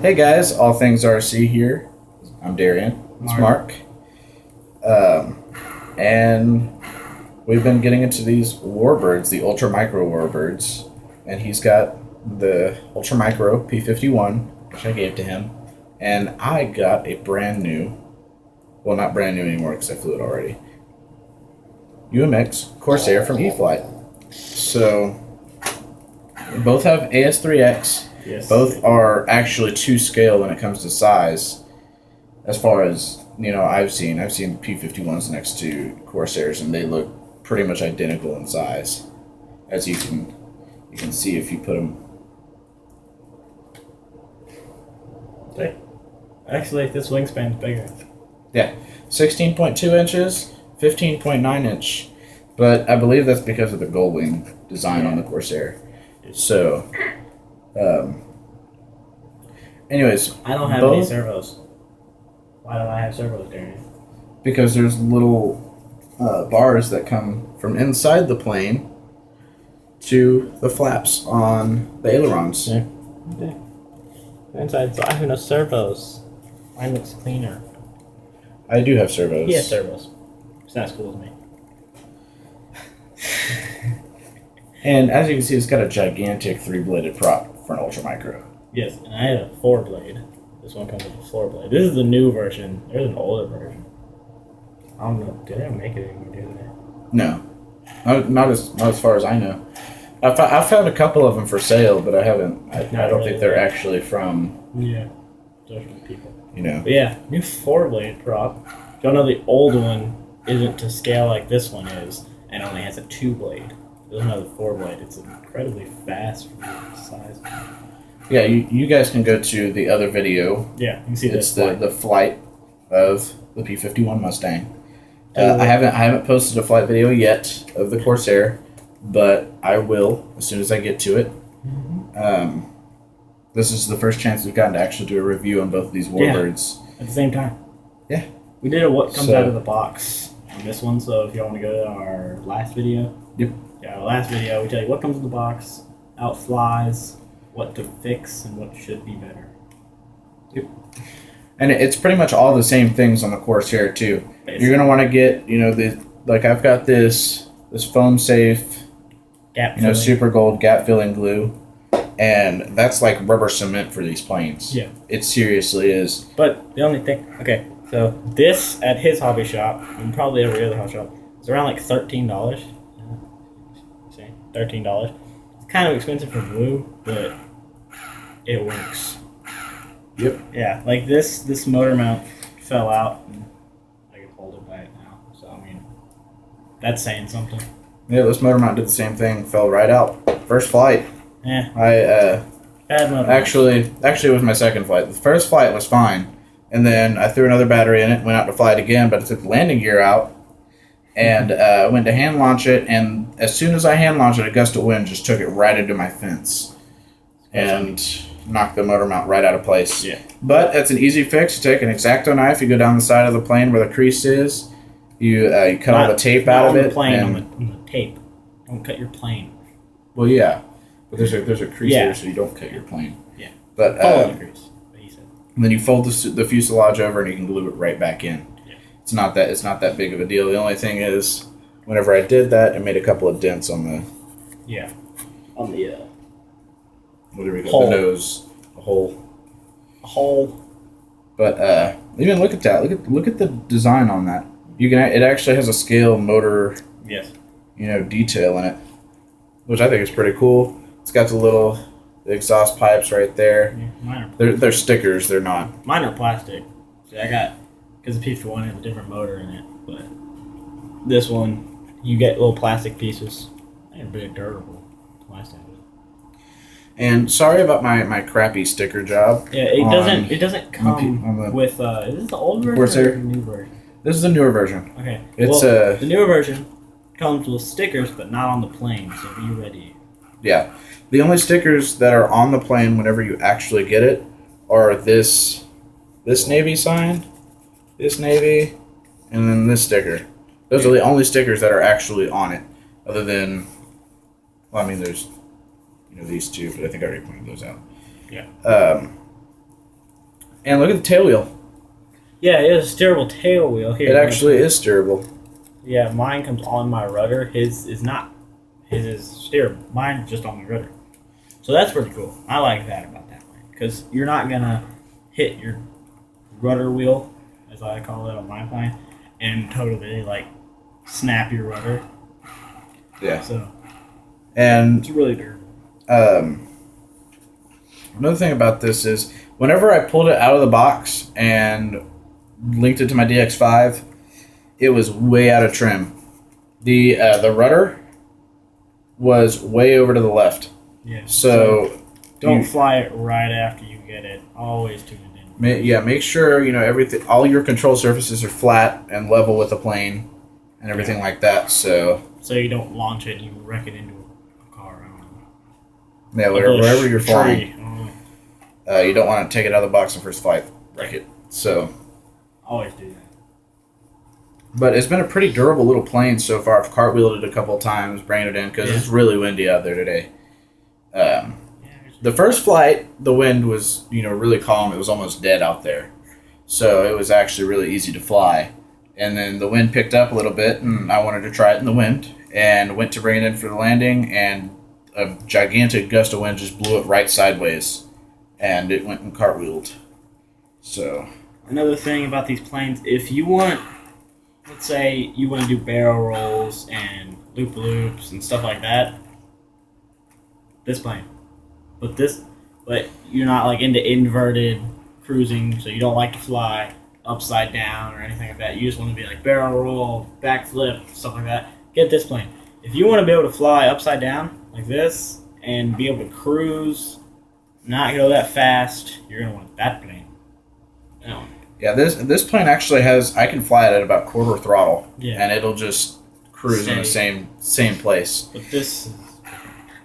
Hey guys, All Things RC here. I'm Darian. It's Mark. And we've been getting into these warbirds, the Ultra Micro warbirds. And he's got the Ultra Micro P-51, which I gave to him. And I got a brand new, well, not brand new anymore because I flew it already, UMX Corsair from E-Flite. So, both have AS3X. Yes. Both are actually to scale when it comes to size. As far as, I've seen P-51s next to Corsairs, and they look pretty much identical in size, as you can see if you put them. Actually, this wingspan's bigger. Yeah, 16.2 inches, 15.9 inch, but I believe that's because of the gull wing design on the Corsair. So, anyways, I don't have any servos. Why don't I have servos, Darian? Because there's little bars that come from inside the plane to the flaps on the ailerons. Yeah. Inside, so I have no servos. Mine looks cleaner. I do have servos. He has servos. It's not as cool as me. And as you can see, it's got a gigantic 3-bladed prop for an Ultra Micro. Yes, and I had a 4-blade. This one comes with a 4-blade. This is the new version. There's an older version. I don't know. Did they make it anymore, did they? No. Not as far as I know. I've found a couple of them for sale, but I haven't. I don't think they're actually from... Yeah. Those are the people. But yeah, new 4-blade prop. Y'all know the old one isn't to scale like this one is, and only has a 2-blade. There's another 4-blade. It's incredibly fast for the size. Yeah, you guys can go to the other video. Yeah, you can see it's the flight of the P-51 Mustang. I haven't posted a flight video yet of the Corsair, but I will as soon as I get to it. Mm-hmm. This is the first chance we've gotten to actually do a review on both of these warbirds. At the same time. Yeah. We did a what comes out of the box on this one, so if y'all want to go to our last video. Yep. Yeah, our last video, we tell you what comes in the box, how it flies, what to fix, and what should be better. Yep. And it's pretty much all the same things on the Corsair too. Basically. You're gonna want to get, I've got this foam safe, super gold gap filling glue, and that's like rubber cement for these planes. Yeah, it seriously is. But the only thing, so this at his hobby shop, and probably every other hobby shop, is around like $13. See, $13. It's kind of expensive for glue, but it works. Yep. Yeah, like this motor mount fell out, and I can hold it by it now. So I mean, that's saying something. Yeah, this motor mount did the same thing. Fell right out. First flight. Yeah. Bad motor. Actually, it was my second flight. The first flight was fine, and then I threw another battery in it. Went out to fly it again, but I took the landing gear out, and went to hand launch it. And as soon as I hand launched it, a gust of wind just took it right into my fence, and knocked the motor mount right out of place. Yeah. But it's an easy fix. You take an X-Acto knife, you go down the side of the plane where the crease is, you cut all the tape out of it. On the tape. Don't cut your plane. Well, yeah, but there's a crease there, so you don't cut your plane. Yeah. But follow the crease. What he said. And then you fold the fuselage over, and you can glue it right back in. Yeah. It's not that big of a deal. The only thing is, whenever I did that, it made a couple of dents on the. Yeah. On the. What do we call the nose? A hole. But even look at that. Look at the design on that. It actually has a scale motor. Yes. Detail in it, which I think is pretty cool. It's got the exhaust pipes right there. Yeah, mine are they're stickers. They're not. Mine are plastic. See, I got because the P-51 has a different motor in it, but this one you get little plastic pieces. They're very durable plastic. And sorry about my crappy sticker job. Yeah, it doesn't come with. Is this the old version or the new version? This is the newer version. Okay, it's the newer version comes with stickers, but not on the plane. So be ready. Yeah, the only stickers that are on the plane whenever you actually get it are this Navy sign, this Navy, and then this sticker. Those are the only stickers that are actually on it, other than. Well, I mean, there's these two, but I think I already pointed those out. Yeah. And look at the tail wheel. Yeah, it is a steerable tail wheel here. It actually is steerable. Yeah, mine comes on my rudder. His is not. His is steerable. Mine's just on my rudder. So that's pretty cool. I like that about that plane because you're not gonna hit your rudder wheel, as I call it on my plane, and totally like snap your rudder. Yeah. So. And it's really durable. Another thing about this is whenever I pulled it out of the box and linked it to my DX5, it was way out of trim. The rudder was way over to the left. Yeah. So don't fly it right after you get it. Always tune it in. Yeah, make sure everything, all your control surfaces are flat and level with the plane and everything like that. So you don't launch it and you wreck it into a car. I don't know. Yeah, wherever you're flying, tree. you don't want to take it out of the box in first flight, wreck it. So always do that. But it's been a pretty durable little plane so far. I've cartwheeled it a couple of times, bringing it in because it's really windy out there today. The first flight, the wind was really calm. It was almost dead out there, so it was actually really easy to fly. And then the wind picked up a little bit, and I wanted to try it in the wind, and went to bring it in for the landing, and a gigantic gust of wind just blew it right sideways, and it went and cartwheeled. So another thing about these planes, if you want, let's say you want to do barrel rolls and loop-loops and stuff like that, this plane. But you're not like into inverted cruising, so you don't like to fly upside down or anything like that. You just want to be like barrel roll, backflip, stuff like that. Get this plane. If you want to be able to fly upside down like this and be able to cruise, not go that fast, you're gonna want that plane. Yeah, this plane actually has, I can fly it at about quarter throttle, and it'll just cruise in the same place. But this.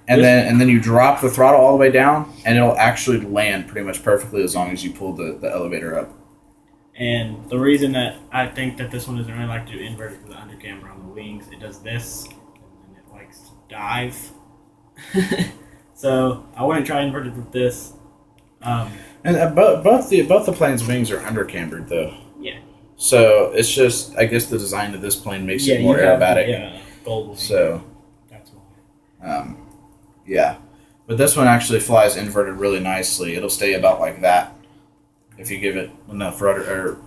And then you drop the throttle all the way down, and it'll actually land pretty much perfectly as long as you pull the elevator up. And the reason that I think that this one doesn't really like to do inverted with the undercamber on the wings, it does this, and it likes to dive. So I wouldn't try inverted with this. And both the plane's wings are undercambered though. Yeah. So it's just, I guess the design of this plane makes it more aerobatic. Yeah, gold wing. So that's why. Yeah, but this one actually flies inverted really nicely. It'll stay about like that if you give it enough rudder or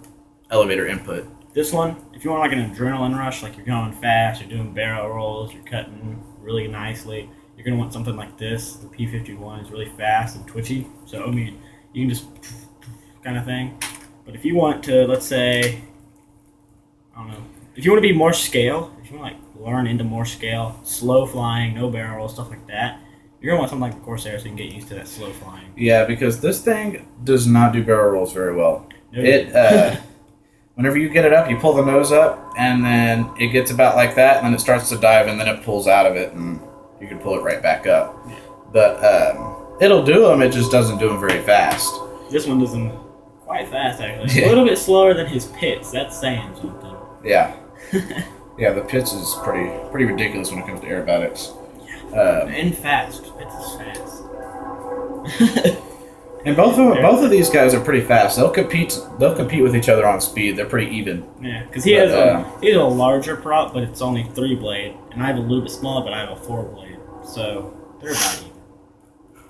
elevator input. This one, if you want like an adrenaline rush, like you're going fast, you're doing barrel rolls, you're cutting really nicely, you're going to want something like this. The P-51 is really fast and twitchy, so I mean, you can just kind of thing. But if you want to, let's say, I don't know, if you want to be more scale, if you want to like learn into more scale, slow flying, no barrel rolls, stuff like that, you're going to want something like the Corsair so you can get used to that slow flying. Yeah, because this thing does not do barrel rolls very well. No. Whenever you get it up, you pull the nose up, and then it gets about like that, and then it starts to dive, and then it pulls out of it, and you can pull it right back up. Yeah. But it'll do them, it just doesn't do them very fast. This one does them quite fast, actually. A little bit slower than his pits. That's saying something. Yeah. Yeah, the pits is pretty ridiculous when it comes to aerobatics. And fast. Pits is fast. And both of these guys are pretty fast. They'll compete with each other on speed. They're pretty even. Yeah, because he has a larger prop, but it's only 3-blade, and I have a little bit smaller, but I have a 4-blade, so they're about even.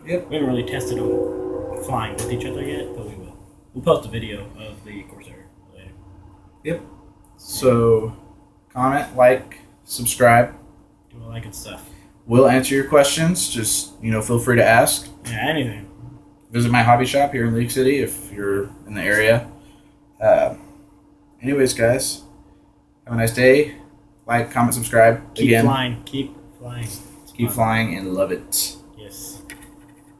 Yep. We haven't really tested them flying with each other yet, but we will. We'll post a video of the Corsair later. Yep. So, comment, like, subscribe. Do all that good stuff. We'll answer your questions. Just feel free to ask. Yeah, anything. Visit my hobby shop here in League City if you're in the area. Anyways, guys, have a nice day. Like, comment, subscribe. Keep flying. Keep flying. Keep flying and love it. Yes.